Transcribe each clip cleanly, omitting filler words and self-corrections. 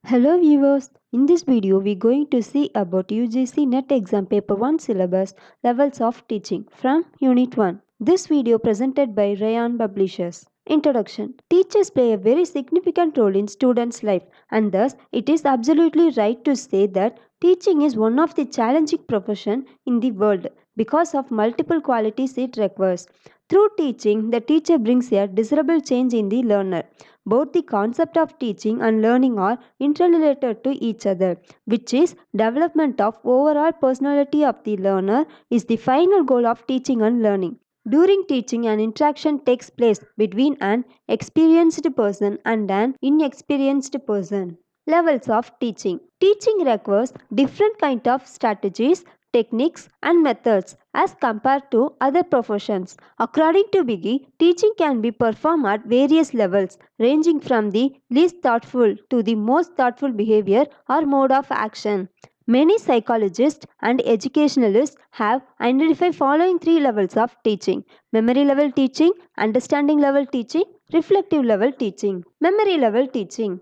Hello viewers, in this video we are going to see about UGC NET exam paper 1 syllabus levels of teaching from unit 1. This video presented by Rayan Publishers. Introduction. Teachers play a very significant role in students' life and thus it is absolutely right to say that teaching is one of the challenging profession in the world because of multiple qualities it requires. Through teaching, the teacher brings a desirable change in the learner. Both the concept of teaching and learning are interrelated to each other, which is development of overall personality of the learner is the final goal of teaching and learning. During teaching, an interaction takes place between an experienced person and an inexperienced person. Levels of teaching. Teaching requires different kind of strategies, techniques and methods as compared to other professions. According to Biggie, teaching can be performed at various levels ranging from the least thoughtful to the most thoughtful behavior or mode of action. Many psychologists and educationalists have identified following three levels of teaching: memory level teaching, understanding level teaching, reflective level teaching. Memory level teaching.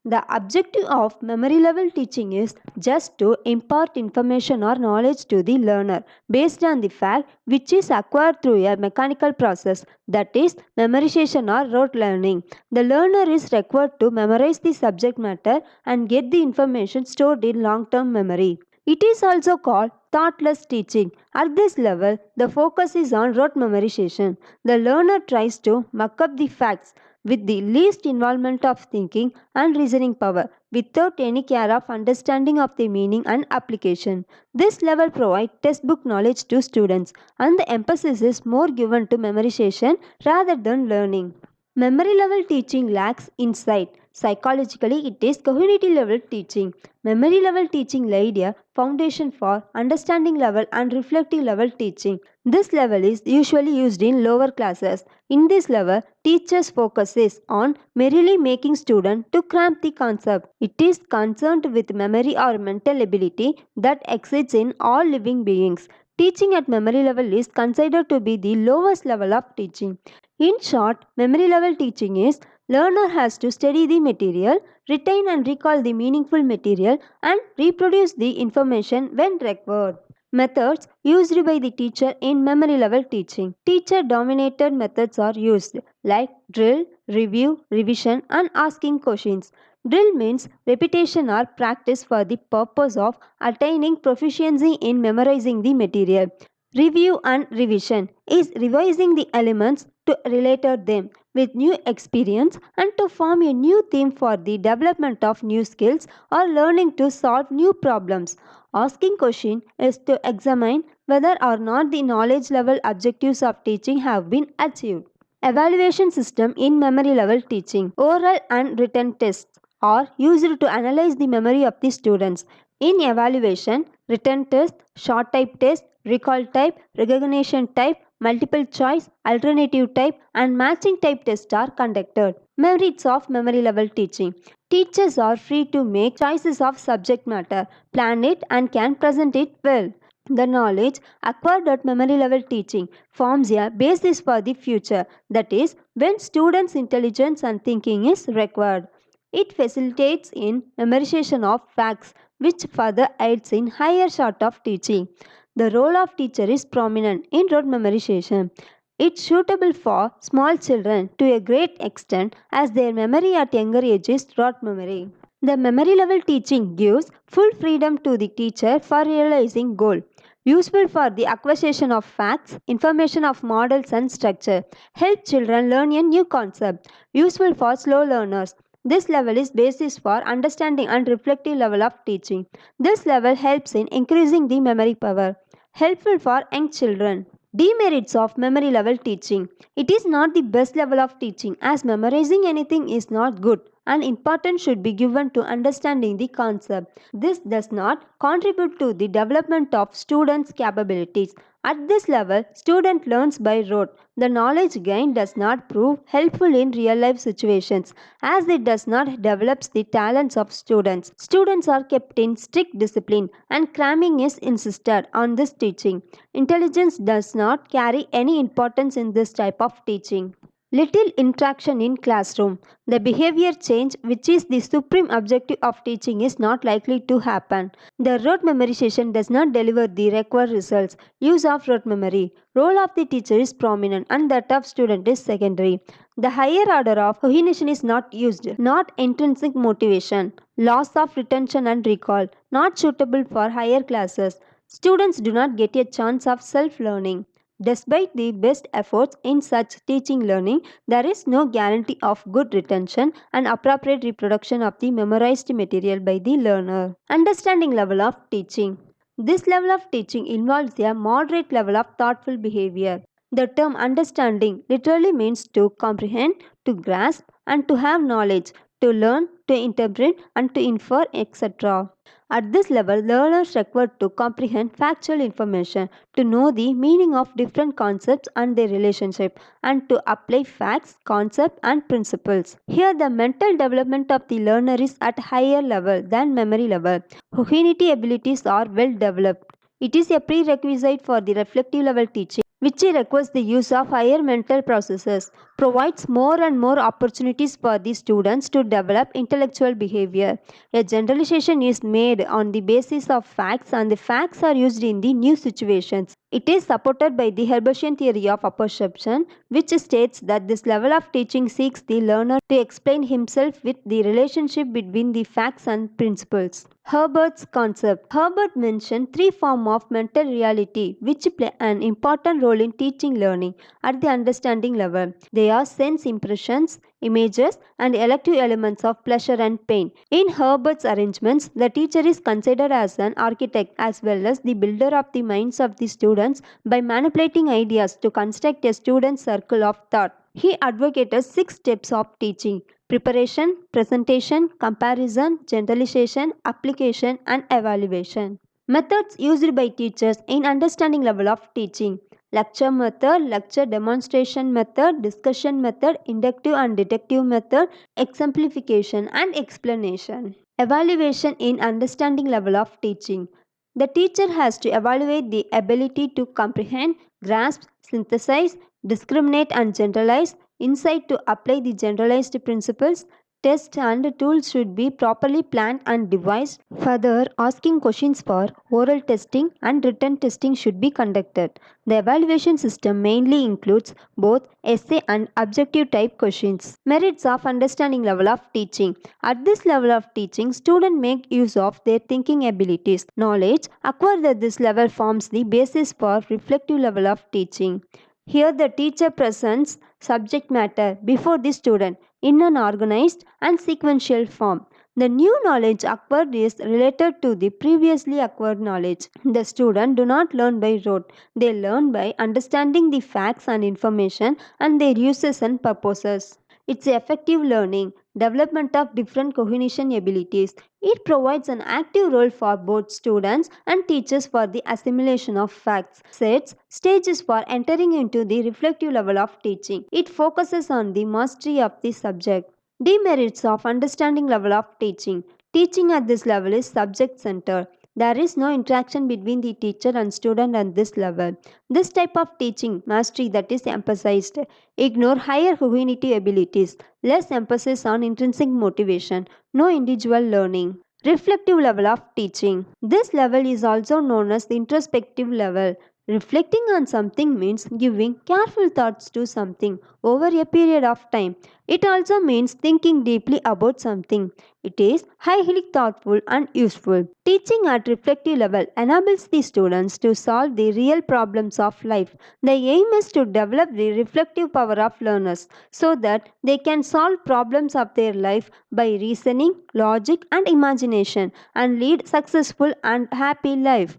The objective of memory level teaching is just to impart information or knowledge to the learner based on the fact which is acquired through a mechanical process, that is memorization or rote learning. The learner is required to memorize the subject matter and get the information stored in long-term memory. It is also called thoughtless teaching. At this level, the focus is on rote memorization. The learner tries to muck up the facts with the least involvement of thinking and reasoning power without any care of understanding of the meaning and application. This level provides textbook knowledge to students and the emphasis is more given to memorization rather than learning. Memory level teaching lacks insight. Psychologically, it is cognitive level teaching. Memory level teaching laid a foundation for understanding level and reflective level teaching. This level is usually used in lower classes. In this level, teachers focuses on merely making students to cramp the concept. It is concerned with memory or mental ability that exists in all living beings. Teaching at memory level is considered to be the lowest level of teaching. In short, memory level teaching is learner has to study the material, retain and recall the meaningful material and reproduce the information when required. Methods used by the teacher in memory level teaching. Teacher dominated methods are used like drill, review, revision and asking questions. Drill means repetition or practice for the purpose of attaining proficiency in memorizing the material. Review and revision is revising the elements to relate them with new experience and to form a new theme for the development of new skills or learning to solve new problems. Asking question is to examine whether or not the knowledge level objectives of teaching have been achieved. Evaluation system in memory level teaching. Oral and written tests are used to analyze the memory of the students. In evaluation, written test, short type test, recall type, recognition type, multiple choice, alternative type, and matching type tests are conducted. Merits of memory level teaching. Teachers are free to make choices of subject matter, plan it, and can present it well. The knowledge acquired at memory level teaching forms a basis for the future, that is, when students' intelligence and thinking is required. It facilitates in memorization of facts, which further aids in higher sort of teaching. The role of teacher is prominent in rote memorization. It's suitable for small children to a great extent as their memory at younger age is rote memory. The memory level teaching gives full freedom to the teacher for realizing goal. Useful for the acquisition of facts, information of models and structure. Help children learn a new concept. Useful for slow learners. This level is basis for understanding and reflective level of teaching. This level helps in increasing the memory power. Helpful for young children. Demerits of memory level teaching. It is not the best level of teaching as memorizing anything is not good and importance should be given to understanding the concept. This does not contribute to the development of students' capabilities. At this level, student learns by rote. The knowledge gained does not prove helpful in real life situations as it does not develop the talents of students. Students are kept in strict discipline and cramming is insisted on this teaching. Intelligence does not carry any importance in this type of teaching. Little interaction in classroom. The behavior change, which is the supreme objective of teaching, is not likely to happen. The rote memorization does not deliver the required results. Use of rote memory. Role of the teacher is prominent and that of student is secondary. The higher order of cognition is not used. Not intrinsic motivation. Loss of retention and recall. Not suitable for higher classes. Students do not get a chance of self-learning. Despite the best efforts in such teaching learning, there is no guarantee of good retention and appropriate reproduction of the memorized material by the learner. Understanding level of teaching. This level of teaching involves a moderate level of thoughtful behavior. The term understanding literally means to comprehend, to grasp, and to have knowledge, to learn, to interpret, and to infer, etc. At this level, learners required to comprehend factual information, to know the meaning of different concepts and their relationship, and to apply facts, concepts, and principles. Here, the mental development of the learner is at higher level than memory level. Cognitive abilities are well developed. It is a prerequisite for the reflective level teaching, which requires the use of higher mental processes, provides more and more opportunities for the students to develop intellectual behavior. A generalization is made on the basis of facts and the facts are used in the new situations. It is supported by the Herbartian theory of apperception, which states that this level of teaching seeks the learner to explain himself with the relationship between the facts and principles. Herbert's concept. Herbert mentioned three forms of mental reality which play an important role in teaching learning at the understanding level. They are sense impressions, images, and elective elements of pleasure and pain. In Herbert's arrangements, the teacher is considered as an architect as well as the builder of the minds of the students by manipulating ideas to construct a student circle of thought. He advocated 6 steps of teaching: preparation, presentation, comparison, generalization, application, and evaluation. Methods used by teachers in understanding level of teaching: lecture method, lecture demonstration method, discussion method, inductive and deductive method, exemplification and explanation. Evaluation in understanding level of teaching. The teacher has to evaluate the ability to comprehend, grasp, synthesize, discriminate and generalize, insight to apply the generalized principles. Tests and tools should be properly planned and devised. Further, asking questions for oral testing and written testing should be conducted. The evaluation system mainly includes both essay and objective type questions. Merits of understanding level of teaching. At this level of teaching, students make use of their thinking abilities. Knowledge acquired at this level forms the basis for reflective level of teaching. Here the teacher presents subject matter before the student in an organized and sequential form. The new knowledge acquired is related to the previously acquired knowledge. The students do not learn by rote. They learn by understanding the facts and information and their uses and purposes. It's effective learning, development of different cognition abilities. It provides an active role for both students and teachers for the assimilation of facts. Sets stages for entering into the reflective level of teaching. It focuses on the mastery of the subject. Demerits of understanding level of teaching. Teaching at this level is subject centered. There is no interaction between the teacher and student at this level. This type of teaching mastery that is emphasized. Ignore higher cognitive abilities. Less emphasis on intrinsic motivation. No individual learning. Reflective level of teaching. This level is also known as the introspective level. Reflecting on something means giving careful thoughts to something over a period of time. It also means thinking deeply about something. It is highly thoughtful and useful. Teaching at reflective level enables the students to solve the real problems of life. The aim is to develop the reflective power of learners so that they can solve problems of their life by reasoning, logic, and imagination and lead successful and happy life.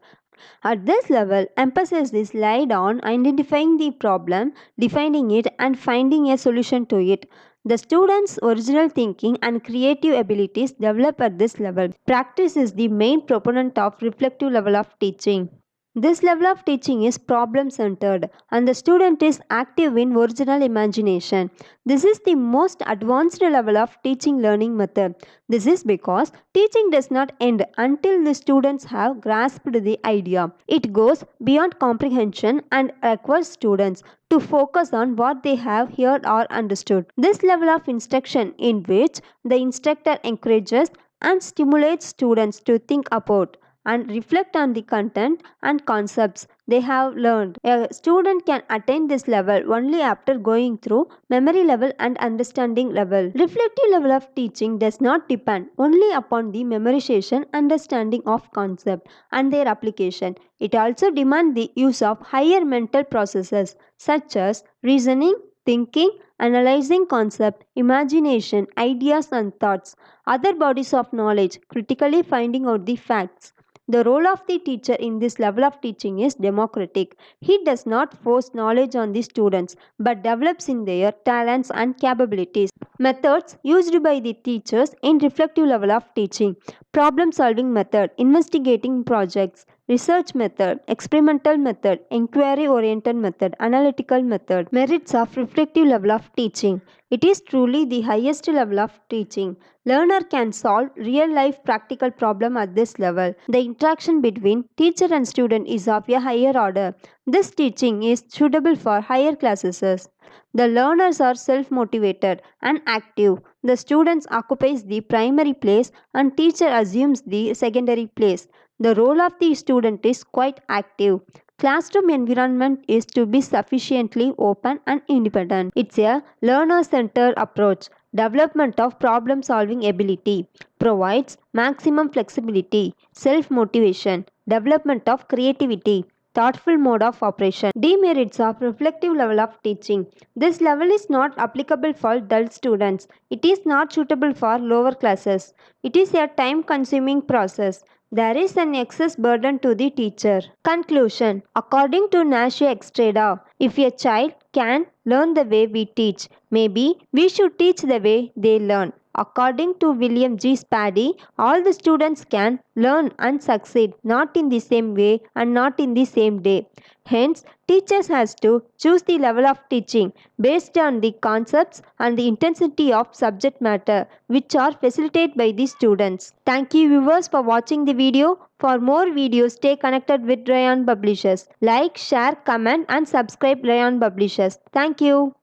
At this level, emphasis is laid on identifying the problem, defining it, and finding a solution to it. The students' original thinking and creative abilities develop at this level. Practice is the main proponent of reflective level of teaching. This level of teaching is problem centered and the student is active in original imagination. This is the most advanced level of teaching learning method. This is because teaching does not end until the students have grasped the idea. It goes beyond comprehension and requires students to focus on what they have heard or understood. This level of instruction in which the instructor encourages and stimulates students to think about and reflect on the content and concepts they have learned. A student can attain this level only after going through memory level and understanding level. Reflective level of teaching does not depend only upon the memorization understanding of concept and their application. It also demands the use of higher mental processes such as reasoning, thinking, analyzing concept, imagination, ideas and thoughts, other bodies of knowledge, critically finding out the facts. The role of the teacher in this level of teaching is democratic. He does not force knowledge on the students but develops in their talents and capabilities. Methods used by the teachers in reflective level of teaching: problem solving method, investigating projects, research method, experimental method, inquiry oriented method, analytical method. Merits of reflective level of teaching: it is truly the highest level of teaching. Learner can solve real life practical problem at this level. The interaction between teacher and student is of a higher order. This teaching is suitable for higher classes. The learners are self-motivated and active. The students occupies the primary place and teacher assumes the secondary place. The role of the student is quite active. Classroom environment is to be sufficiently open and independent. It's a learner-centered approach. Development of problem solving ability provides maximum flexibility, self motivation, development of creativity, thoughtful mode of operation. Demerits of reflective level of teaching: this level is not applicable for dull students. It is not suitable for lower classes. It is a time consuming process. There is an excess burden to the teacher. Conclusion: according to Nashe Extrada, if a child can learn the way we teach, maybe we should teach the way they learn. According to William G. Spady, all the students can learn and succeed not in the same way and not in the same day. Hence, teachers has to choose the level of teaching based on the concepts and the intensity of subject matter which are facilitated by the students. Thank you viewers for watching the video. For more videos, stay connected with Rayon Publishers. Like, share, comment and subscribe Rayon Publishers. Thank you.